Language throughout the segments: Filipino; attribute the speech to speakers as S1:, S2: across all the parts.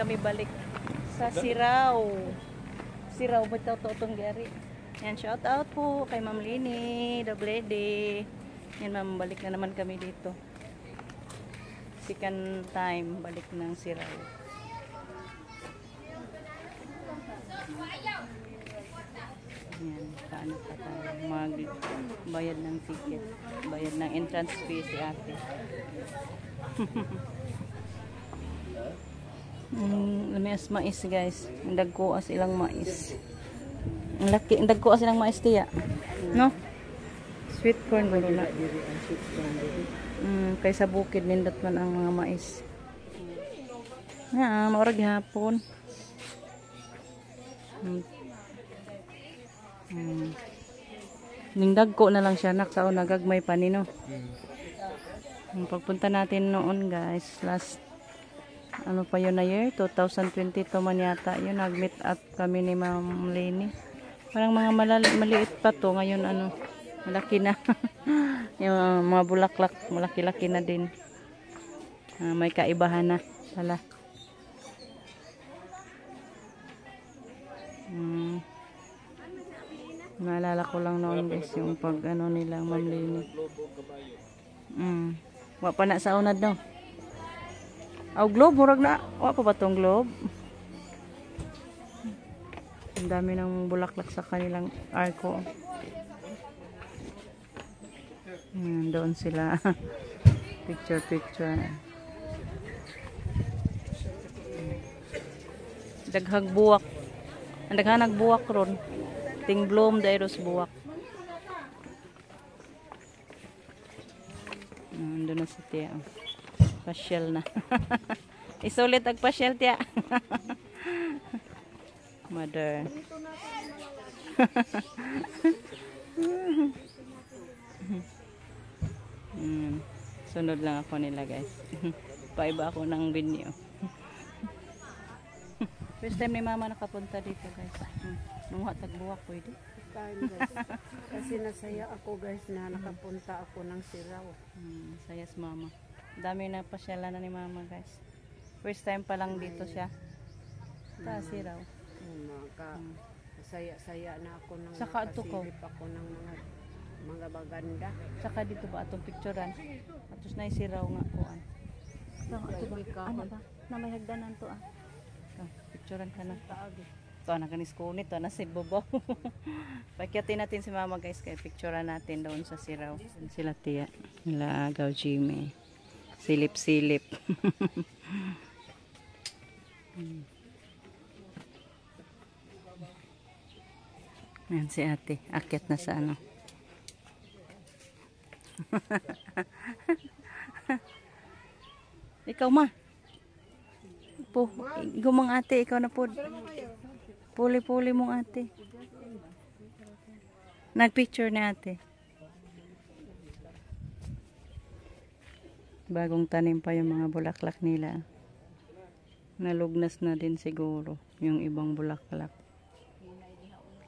S1: kami balik sa Siraw. Siraw ba ito itong gari? Yan, shout out po kay Ma'am Lini, Doblede. Yan, ma'am, balik na naman kami dito. Second time, balik ng Siraw. Yan, paano pa tayo magbayad ng ticket. Bayad ng entrance fee si ate. Lamias mais guys. Ang dagko as ilang mais. Ang laki, ang dagko as ilang mais tiya. No? Sweet corn ba nila? Kaysa bukid nindot man ang mga mais. Maurag hapon. Ning dagko na lang siya naksa o nagagmay pa nino. Pagpunta natin noon guys, last ano pa yun na year, 2022 man yata yun, nag-meet up kami ni Ma'am Lini. Parang mga maliit pa to, ngayon ano, malaki na. Yung mga bulaklak, malaki-laki na din. May kaibahan na pala. Naalala ko lang noon guys, yung pag ano nilang Ma'am Lini. Wa pa na sa unad no. Aw globe murag na. Wa pa ba tong globe? Ang dami ng bulaklak sa kanilang arko. Doon sila. Picture. Daghang buwak. Ang daghang buwak ron. Ting bloom dairos buwak. Doon na si Tia. Pasyal na. Isulit ang pasyal, Tia. Mother. Sunod lang ako nila, guys. Paiba ako ng video. First time ni Mama nakapunta dito, guys. Nungha tagbuwak pwede.
S2: Time guys. Kasi nasaya ako guys na nakapunta ako ng Siraw.
S1: Sayas Mama. Dami na pasyalan na ni Mama guys. First time pa lang dito siya. Ta Siraw.
S2: Saya na ako ng
S1: saka
S2: nakasilip ako ng mga baganda.
S1: Saka dito ba atong picturean? Atos na Siraw nga kuan. Ano ba? Na may hagdanan to picturean ka na. Ito na kanis kunit, ito na si Bobo. Pakyatin natin si Mama guys, kaya picturean natin doon sa Siraw. Sila Tia, nila Agaw Jimmy. Silip-silip. Yan si ate, akyat na sa ano. Ikaw ma. Gumang ate, ikaw na po. Puli-puli mong ate. Nagpicture na ate. Bagong tanim pa yung mga bulaklak nila. Nalugnas na din siguro yung ibang bulaklak.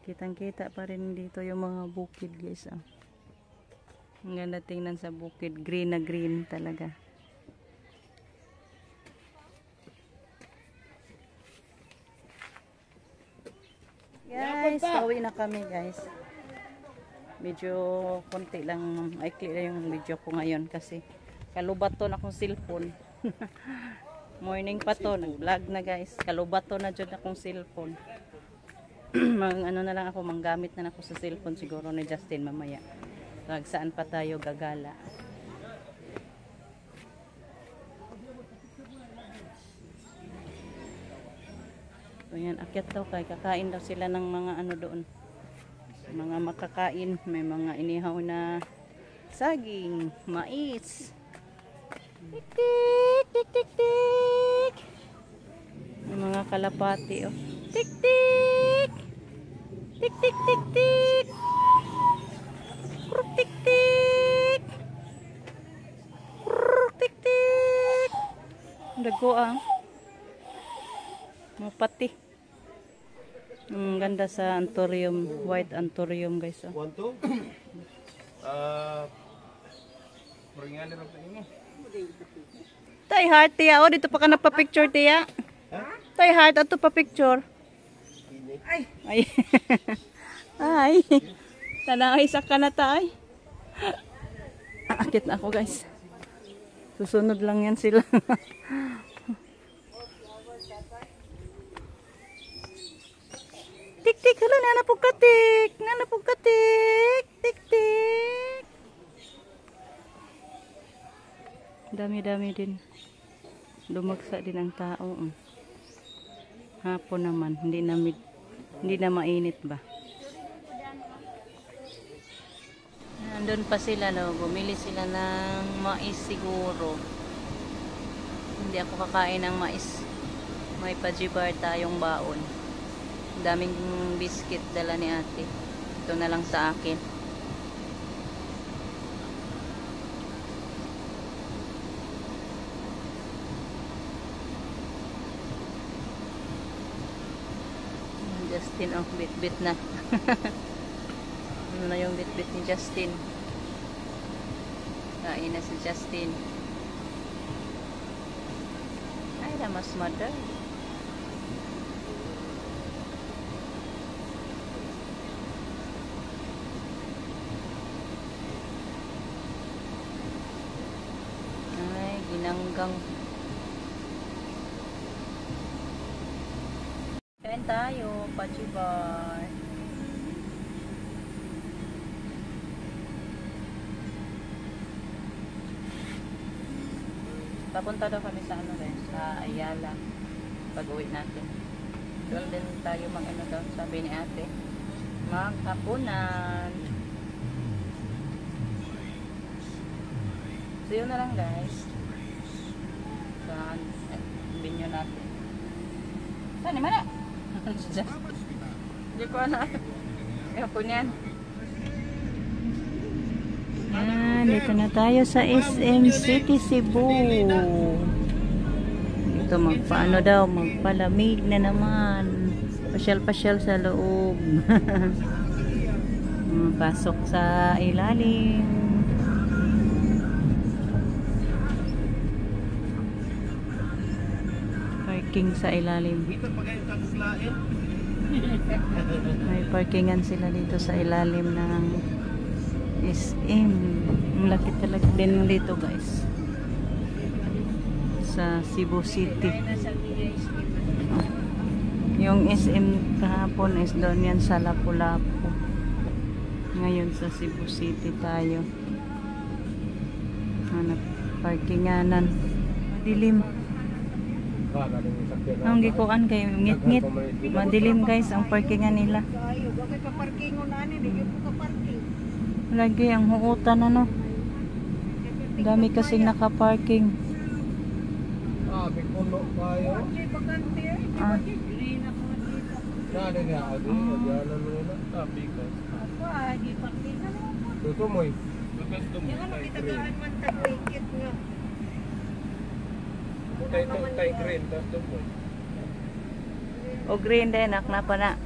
S1: Kitang-kita pa rin dito yung mga bukid guys. Ang ganda tingnan sa bukid. Green na green talaga. Guys, pauwi na kami guys. Medyo konti lang, ikli lang yung video ko ngayon kasi kalubat to na akong cellphone. Morning pa to, nag-vlog na guys. Kalubat to na dyan akong cellphone. Ano na lang ako, manggamit na ako sa cellphone siguro ni Justin mamaya. Saan pa tayo gagala. So yan, akyat daw kay kakain daw sila ng mga ano doon. Mga makakain, may mga inihaw na saging, mais. Tik tik tik tik tik. May mga kalapati oh. Tik tik. Tik tik tik tik. Kruk tik tik. Kruk tik tik. Dago mapati. Ganda sa anthurium, white anthurium guys.
S3: Want to? Bringan ni mo.
S1: Tay heart tiya, oh dito pa ka nagpa-picture tiya.
S3: Ha?
S1: Tay heart ato pa picture.
S2: Ay,
S1: Ay. Ay. Tanay sa kanata ay. Aakit na ako guys. Susunod lang yan sila. Tik tik hala nanapog katik. Nanapog katik. Tik tik. Dami-dami din. Lumagsa din ang tao. Hapon naman, hindi na mainit ba? Nandun pa sila, no? Bumili sila ng mais siguro. Hindi ako kakain ng mais. May pajibar tayong baon. Daming biscuit dala ni ate. Ito na lang sa akin. Justin, oh, bit-bit na. Ano na yung bit-bit ni Justin? Kain na si Justin. Ay, mas mother. Ay, ginanggang. Kain tayo, pachibar. Papunta daw kami sa ano guys, sa Ayala. Pag-uwi natin. Doon din tayo mag-ano daw, sabi ni ate. Maghapunan. So yun na lang guys. Sa binyo natin. Saan naman na? Hindi ko alam. Hapon yan. Dito na tayo sa SM City Cebu. Dito magpaano daw, magpalamig na naman. Pasyal-pasyal sa loob. Pasok sa ilalim. Parking sa ilalim. May parkingan sila dito sa ilalim ng SM. Ang laki talaga din dito guys. Sa Cebu City. Yung SM kahapon is doon yan sa Lapu-Lapu. Ngayon sa Cebu City tayo. Hanap parkinganan. Madilim. Ang gikuan kay ngit-ngit. Madilim guys ang parkingan nila.
S2: kayo, bakit ka parkingon na ni, di ka parking.
S1: Lagi ang huutan ano. Dami kasing naka-parking.
S3: Bikulo kayo.
S2: Di bakante ay, di
S1: Ah.
S2: bakante na ko dito.
S3: Nada niya ako din. Nagyanan mo na. Because.
S2: Apa, di parking na mo.
S3: Tuto mo eh. Lugas to mo.
S2: Yan ang kitagaan man tag-ticket nga.
S3: Tay green. Tapos to mo.
S1: O green din na pa na.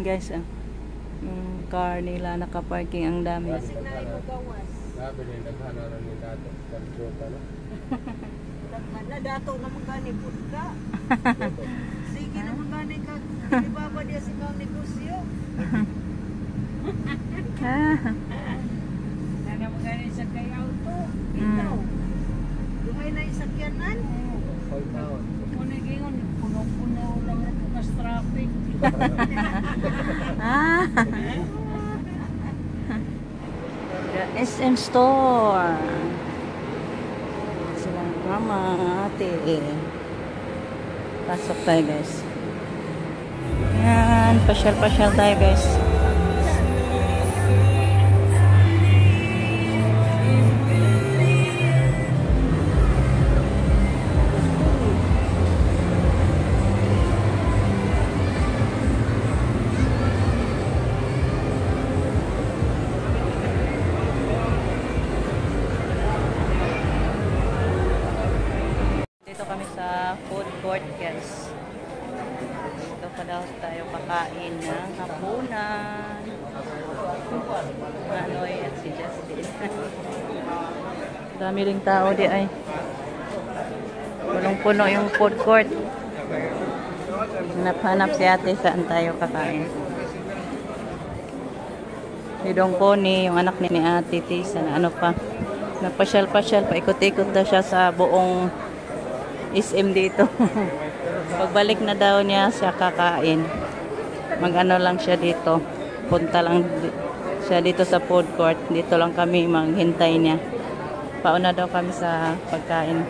S1: Guys yung car nila naka-parking ang dami.
S2: Sinay mo gawas.
S3: Sabi niya, naghanan ni dato. Pag-jota na.
S2: Na dato naman gani pud ka. Sige naman gani ka. Di ba ba dia sa negosyo? Nana mo gani sa kay auto. Ikaw. Duhay na isakyanan.
S3: 5 hours.
S2: Muna gingon, puno-puno lang na po kas traffic.
S1: The SM store. Sila mama, ate. Pasok tayo guys. Yan, pasyal-pasyal tayo guys. Dito kami sa food court guys. Dito pa daw tayo kakain ng hapunan. Manoy at si Justin. Dami ring tao di ay. Punong-puno yung food court. Hanap-hanap si ate saan tayo kakain. Si Dong Pony, yung anak ni ate Tisa, na ano pa. Nagpasyal-pasyal, paikot-ikot daw siya sa buong SM dito. Pagbalik na daw niya siya kakain. Mag-ano lang siya dito. Punta lang siya dito sa food court. Dito lang kami maghintay niya. Pauna daw kami sa pagkain.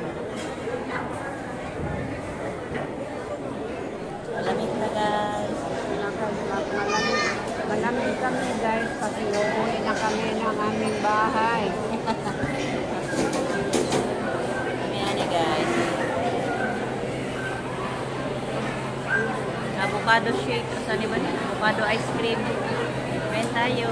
S1: Malamig na guys.
S2: Malamig kami guys kasi uuwi na kami ng aming bahay.
S1: Ayan na guys. Avocado shake. Saan ba? Avocado ice cream. Kain tayo.